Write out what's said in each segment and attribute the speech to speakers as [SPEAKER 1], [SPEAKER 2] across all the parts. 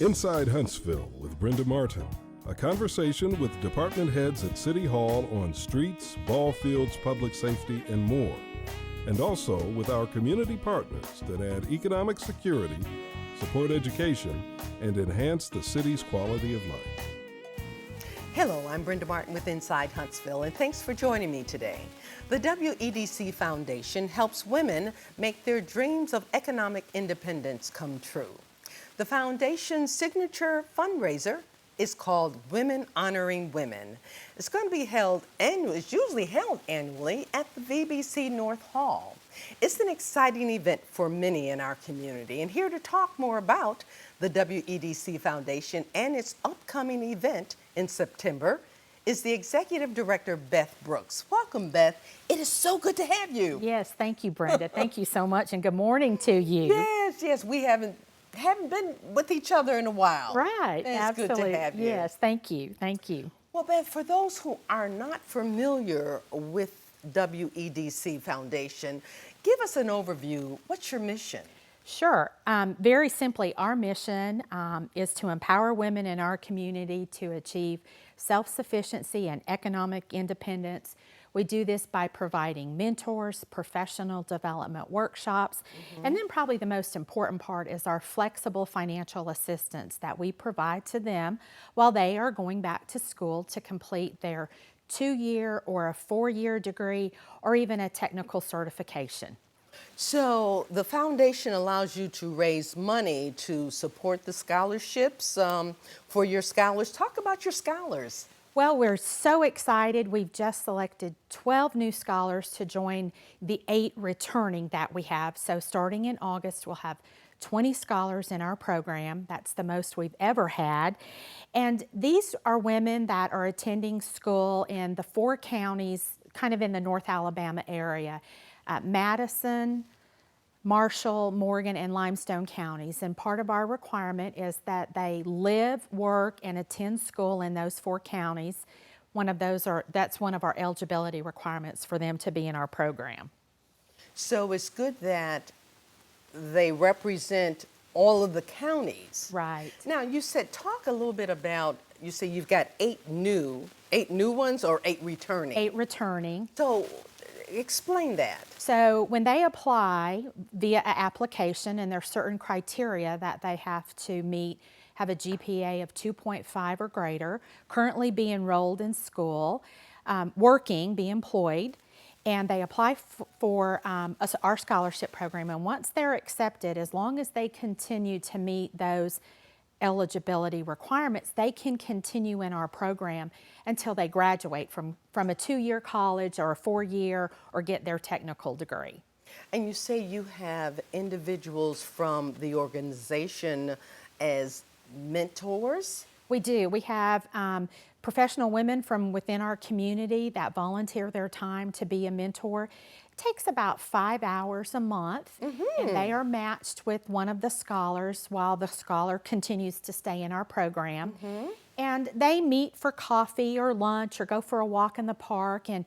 [SPEAKER 1] Inside Huntsville with Brenda Martin, a conversation with department heads at City Hall on streets, ball fields, public safety, and more. And also with our community partners that add economic security, support education, and enhance the city's quality of life.
[SPEAKER 2] Hello, I'm Brenda Martin with Inside Huntsville, and thanks for joining me today. The WEDC Foundation helps women make their dreams of economic independence come true. The foundation's signature fundraiser is called Women Honoring Women. It's going to be held annually. It's usually held annually at the VBC North Hall. It's an exciting event for many in our community, and here to talk more about the WEDC Foundation and its upcoming event in September is the Executive Director, Beth Brooks. Welcome, Beth. It is so good to have you.
[SPEAKER 3] Yes, thank you, Brenda. Thank you so much, and good morning to you.
[SPEAKER 2] Yes, we haven't been with each other in a while.
[SPEAKER 3] Right,
[SPEAKER 2] It's
[SPEAKER 3] absolutely.
[SPEAKER 2] good to have you.
[SPEAKER 3] Yes, thank you.
[SPEAKER 2] Well, Beth, for those who are not familiar with WEDC Foundation, give us an overview. What's your mission?
[SPEAKER 3] Sure. Very simply, our mission is to empower women in our community to achieve self-sufficiency and economic independence. We do this by providing mentors, professional development workshops, and then probably the most important part is our flexible financial assistance that we provide to them while they are going back to school to complete their 2-year or a 4-year degree or even a technical certification.
[SPEAKER 2] So the foundation allows you to raise money to support the scholarships for your scholars. Talk about your scholars.
[SPEAKER 3] Well, we're so excited. We've just selected 12 new scholars to join the 8 returning that we have. So starting in August, we'll have 20 scholars in our program. That's the most we've ever had. And these are women that are attending school in the 4 counties, kind of in the North Alabama area. Madison, Marshall, Morgan, and Limestone counties. And part of our requirement is that they live, work, and attend school in those 4 counties. That's one of our eligibility requirements for them to be in our program.
[SPEAKER 2] So it's good that they represent all of the counties.
[SPEAKER 3] Right.
[SPEAKER 2] Now, you said, talk a little bit about, you say you've got 8 new ones or 8 returning?
[SPEAKER 3] 8 returning.
[SPEAKER 2] So explain that.
[SPEAKER 3] So when they apply via an application, and there's certain criteria that they have to meet, have a GPA of 2.5 or greater, currently be enrolled in school, working, be employed, and they apply for our scholarship program. And once they're accepted, as long as they continue to meet those eligibility requirements, they can continue in our program until they graduate from a 2-year college or a 4-year or get their technical degree.
[SPEAKER 2] And you say you have individuals from the organization as mentors?
[SPEAKER 3] We do. We have professional women from within our community that volunteer their time to be a mentor. It takes about 5 hours a month, and they are matched with one of the scholars while the scholar continues to stay in our program. And they meet for coffee or lunch or go for a walk in the park. And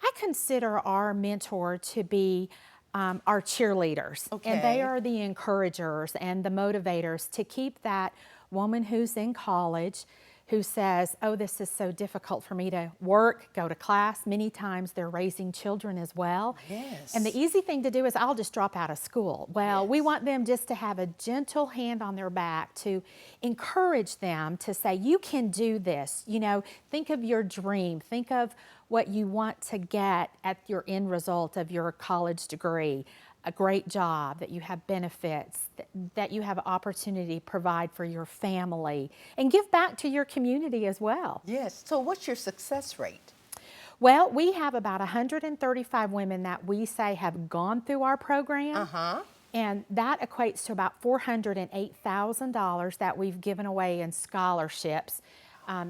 [SPEAKER 3] I consider our mentor to be our cheerleaders.
[SPEAKER 2] Okay.
[SPEAKER 3] And they are the encouragers and the motivators to keep that woman who's in college who says, oh, this is so difficult for me to work, go to class. Many times they're raising children as well.
[SPEAKER 2] Yes.
[SPEAKER 3] And the easy thing to do is I'll just drop out of school. Well, we want them just to have a gentle hand on their back to encourage them to say, you can do this. You know, think of your dream. Think of what you want to get at your end result of your college degree. A great job, that you have benefits, that you have opportunity to provide for your family, and give back to your community as well.
[SPEAKER 2] Yes. So what's your success rate?
[SPEAKER 3] Well, we have about 135 women that we say have gone through our program. And that equates to about $408,000 that we've given away in scholarships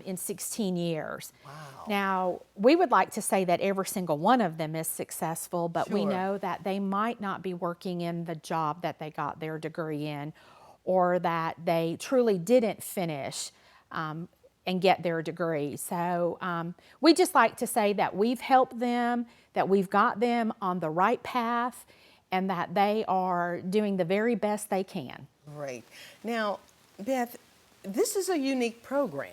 [SPEAKER 3] in 16 years.
[SPEAKER 2] Wow.
[SPEAKER 3] Now, we would like to say that every single one of them is successful, but we
[SPEAKER 2] Sure.
[SPEAKER 3] know that they might not be working in the job that they got their degree in, or that they truly didn't finish and get their degree. So we just like to say that we've helped them, that we've got them on the right path, and that they are doing the very best they can.
[SPEAKER 2] Great. Now, Beth, this is a unique program.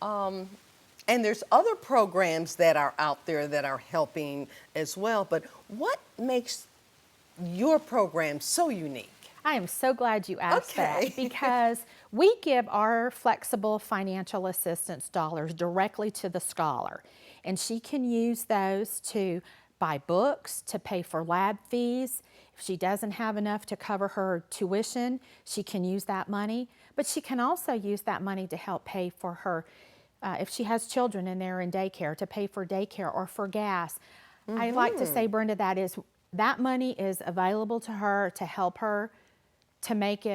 [SPEAKER 2] And there's other programs that are out there that are helping as well. But what makes your program so unique?
[SPEAKER 3] I am so glad you asked that, because we give our flexible financial assistance dollars directly to the scholar, and she can use those to buy books, to pay for lab fees. If she doesn't have enough to cover her tuition, she can use that money, but she can also use that money to help pay for her, if she has children and they're in daycare, to pay for daycare or for gas. I like to say, Brenda, that money is available to her to help her to make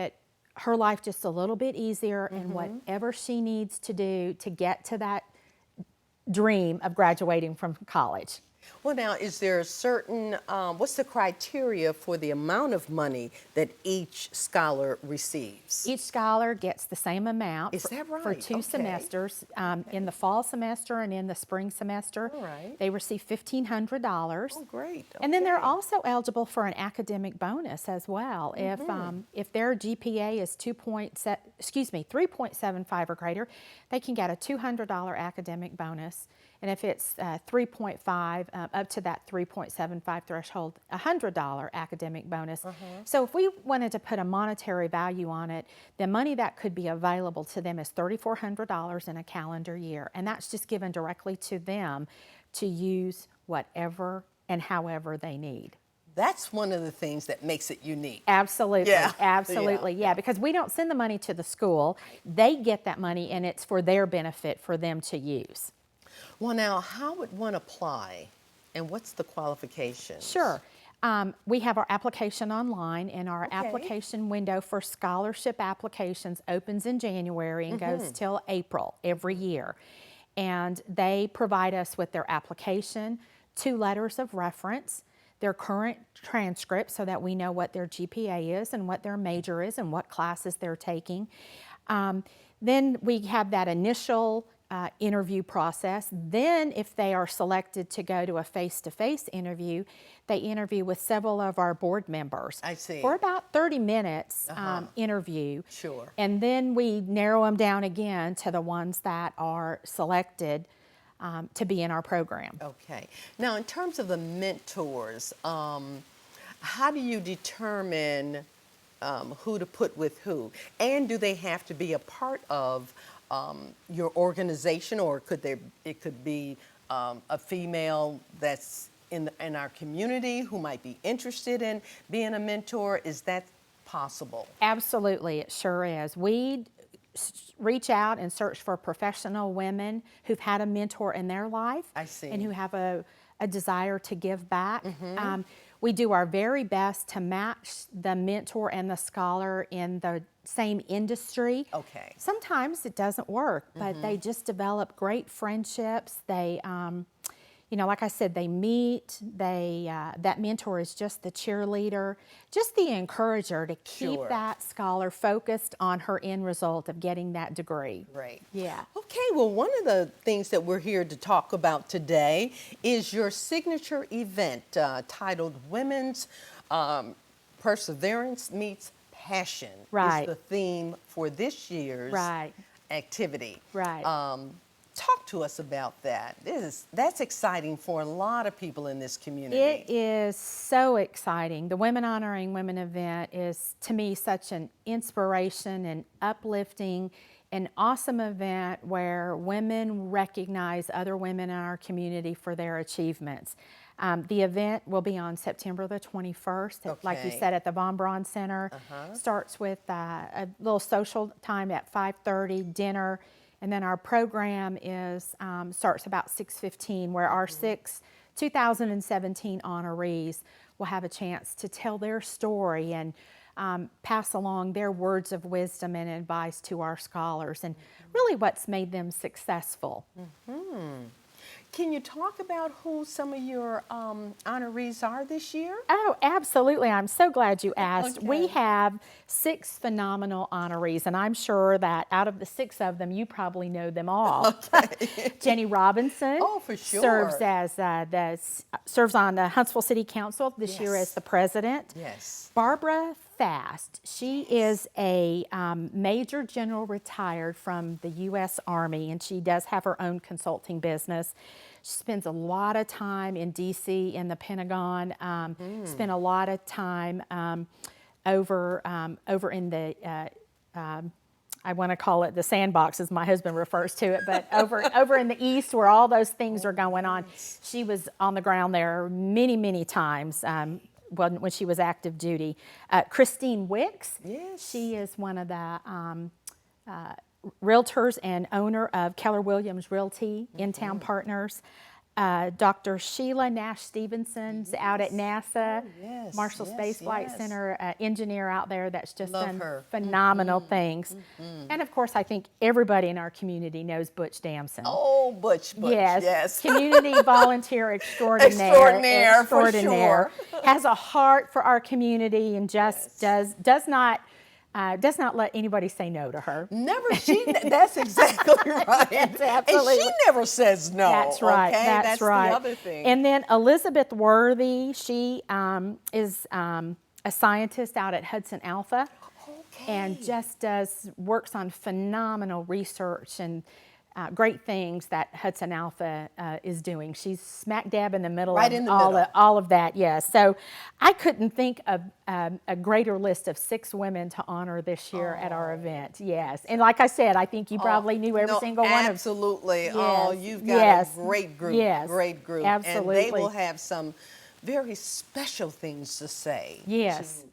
[SPEAKER 3] her life just a little bit easier in whatever she needs to do to get to that dream of graduating from college.
[SPEAKER 2] Well, now, is there a certain, what's the criteria for the amount of money that each scholar receives?
[SPEAKER 3] Each scholar gets the same amount.
[SPEAKER 2] Is that right?
[SPEAKER 3] For two semesters, in the fall semester and in the spring semester.
[SPEAKER 2] All right.
[SPEAKER 3] They receive $1,500.
[SPEAKER 2] Oh, great.
[SPEAKER 3] And then they're also eligible for an academic bonus as well. If their GPA is 3.75 or greater, they can get a $200 academic bonus. And if it's 3.5, up to that 3.75 threshold, a $100 academic bonus. So if we wanted to put a monetary value on it, the money that could be available to them is $3,400 in a calendar year. And that's just given directly to them to use whatever and however they need.
[SPEAKER 2] That's one of the things that makes it unique.
[SPEAKER 3] Absolutely,
[SPEAKER 2] Yeah.
[SPEAKER 3] absolutely, yeah, because we don't send the money to the school. They get that money, and it's for their benefit for them to use.
[SPEAKER 2] Well, now, how would one apply, and what's the qualifications?
[SPEAKER 3] Sure. We have our application online, and our application window for scholarship applications opens in January and goes till April every year. And they provide us with their application, 2 letters of reference, their current transcript so that we know what their GPA is and what their major is and what classes they're taking. Then we have that initial interview process. Then if they are selected to go to a face-to-face interview, they interview with several of our board members.
[SPEAKER 2] I see.
[SPEAKER 3] For about 30 minutes interview.
[SPEAKER 2] Sure.
[SPEAKER 3] And then we narrow them down again to the ones that are selected to be in our program.
[SPEAKER 2] Okay. Now, in terms of the mentors, how do you determine who to put with who? And do they have to be a part of your organization, or it could be a female that's in our community who might be interested in being a mentor? Is that possible?
[SPEAKER 3] Absolutely, it sure is. We reach out and search for professional women who've had a mentor in their life.
[SPEAKER 2] I see.
[SPEAKER 3] And who have a desire to give back. We do our very best to match the mentor and the scholar in the same industry.
[SPEAKER 2] Okay.
[SPEAKER 3] Sometimes it doesn't work, but they just develop great friendships. They, like I said, they meet. That mentor is just the cheerleader, just the encourager to keep that scholar focused on her end result of getting that degree.
[SPEAKER 2] Right.
[SPEAKER 3] Yeah.
[SPEAKER 2] Okay, well, one of the things that we're here to talk about today is your signature event titled Women's Perseverance Meets Passion.
[SPEAKER 3] Right.
[SPEAKER 2] Is the theme for this year's activity.
[SPEAKER 3] Right.
[SPEAKER 2] Talk to us about that. That's exciting for a lot of people in this community.
[SPEAKER 3] It is so exciting. The Women Honoring Women event is, to me, such an inspiration and uplifting, an awesome event where women recognize other women in our community for their achievements. The event will be on September the 21st, like you said, at the Von Braun Center. Starts with a little social time at 5:30, dinner. And then our program starts about 6:15, where our 6 2017 honorees will have a chance to tell their story and pass along their words of wisdom and advice to our scholars, and really what's made them successful.
[SPEAKER 2] Can you talk about who some of your honorees are this year?
[SPEAKER 3] Oh, absolutely. I'm so glad you asked.
[SPEAKER 2] Okay.
[SPEAKER 3] We have 6 phenomenal honorees, and I'm sure that out of the 6 of them, you probably know them all.
[SPEAKER 2] Okay.
[SPEAKER 3] Jenny Robinson
[SPEAKER 2] for sure.
[SPEAKER 3] serves on the Huntsville City Council this year as the president.
[SPEAKER 2] Yes.
[SPEAKER 3] Barbara fast. She is a Major General retired from the U.S. Army, and she does have her own consulting business. She spends a lot of time in D.C. in the Pentagon, spent a lot of time over in the, I want to call it the sandbox, as my husband refers to it, but over in the East where all those things are going on. She was on the ground there many, many times. When she was active duty. Christine Wicks,
[SPEAKER 2] Yes.
[SPEAKER 3] she is one of the realtors and owner of Keller Williams Realty, In-Town Partners. Dr. Sheila Nash Stevenson's out at NASA, Marshall Space Flight Center, engineer out there that's just done phenomenal things. And of course, I think everybody in our community knows Butch Damson.
[SPEAKER 2] Oh, Butch, yes.
[SPEAKER 3] Community volunteer extraordinaire.
[SPEAKER 2] For sure.
[SPEAKER 3] Has a heart for our community and just does not let anybody say no to her.
[SPEAKER 2] Never. That's exactly right.
[SPEAKER 3] That's absolutely.
[SPEAKER 2] And she never says no.
[SPEAKER 3] That's right.
[SPEAKER 2] Okay?
[SPEAKER 3] That's right.
[SPEAKER 2] The other thing.
[SPEAKER 3] And then Elizabeth Worthy, she is a scientist out at Hudson Alpha, and just works on phenomenal research and great things that Hudson Alpha is doing. She's smack dab in the middle of all of that, yes. So I couldn't think of a greater list of 6 women to honor this year at our event, yes. And like I said, I think you probably knew every single one of them.
[SPEAKER 2] Absolutely.
[SPEAKER 3] Yes.
[SPEAKER 2] Oh, you've got a great group.
[SPEAKER 3] Yes.
[SPEAKER 2] Great group.
[SPEAKER 3] Absolutely.
[SPEAKER 2] And they will have some very special things to say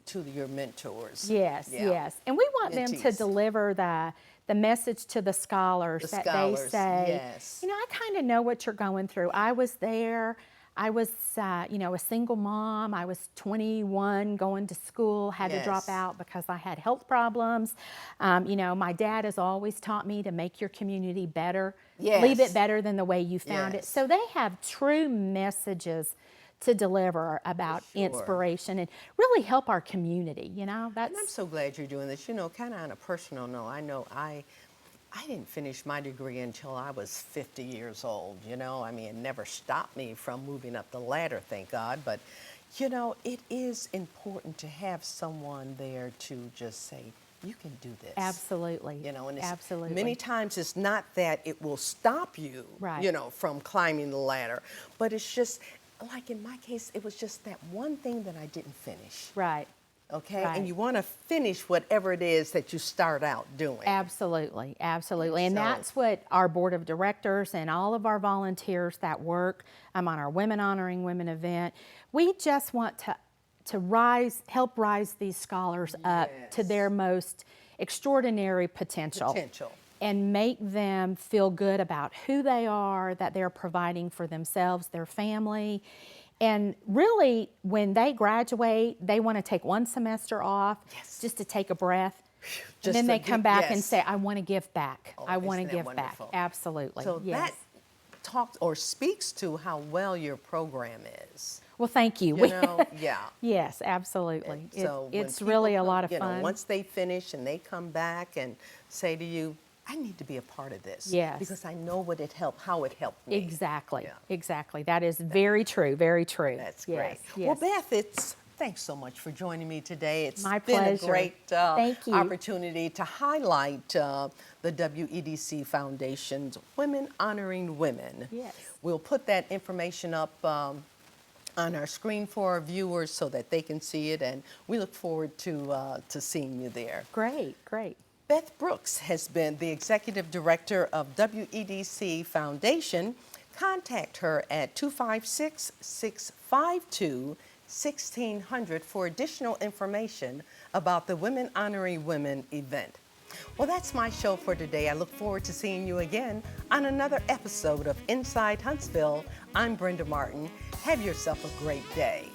[SPEAKER 2] to your mentors.
[SPEAKER 3] Yes, yes. And we want them to deliver the message to the scholars that they say, you know, I kind of know what you're going through. I was there. I was, you know, a single mom. I was 21 going to school, had to drop out because I had health problems. You know, my dad has always taught me to make your community better, leave it better than the way you found it. So they have true messages to deliver about inspiration and really help our community, you know.
[SPEAKER 2] And I'm so glad you're doing this. You know, kind of on a personal note, I know I didn't finish my degree until I was 50 years old, you know. I mean, it never stopped me from moving up the ladder, thank God. But, you know, it is important to have someone there to just say, you can do this.
[SPEAKER 3] Absolutely.
[SPEAKER 2] You know, and
[SPEAKER 3] absolutely.
[SPEAKER 2] Many times it's not that it will stop you, you know, from climbing the ladder, but it's just, like in my case, it was just that one thing that I didn't finish.
[SPEAKER 3] Right.
[SPEAKER 2] Okay? And you want to finish whatever it is that you start out doing.
[SPEAKER 3] Absolutely, absolutely. And that's what our board of directors and all of our volunteers that work on our Women Honoring Women event, we just want to help rise these scholars up to their most extraordinary potential. And make them feel good about who they are, that they're providing for themselves, their family. And really, when they graduate, they want to take one semester off just to take a breath. And then they come back and say, I want to give back. I want to give back. Absolutely.
[SPEAKER 2] So that talks or speaks to how well your program is.
[SPEAKER 3] Well, thank you.
[SPEAKER 2] You know,
[SPEAKER 3] Yes, absolutely.
[SPEAKER 2] So
[SPEAKER 3] it's really a lot of
[SPEAKER 2] fun.
[SPEAKER 3] fun.
[SPEAKER 2] You know, once they finish and they come back and say to you, I need to be a part of this.
[SPEAKER 3] Yes.
[SPEAKER 2] Because I know how it helped me.
[SPEAKER 3] Exactly. Exactly. That is very true. Very true.
[SPEAKER 2] That's great.
[SPEAKER 3] Yes.
[SPEAKER 2] Well, Beth, thanks so much for joining me today. It's
[SPEAKER 3] my
[SPEAKER 2] been
[SPEAKER 3] pleasure.
[SPEAKER 2] A great
[SPEAKER 3] Thank you.
[SPEAKER 2] opportunity to highlight the WEDC Foundation's Women Honoring Women.
[SPEAKER 3] Yes.
[SPEAKER 2] We'll put that information up on our screen for our viewers so that they can see it, and we look forward to seeing you there.
[SPEAKER 3] Great, great.
[SPEAKER 2] Beth Brooks has been the Executive Director of WEDC Foundation. Contact her at 256-652-1600 for additional information about the Women Honoring Women event. Well, that's my show for today. I look forward to seeing you again on another episode of Inside Huntsville. I'm Brenda Martin. Have yourself a great day.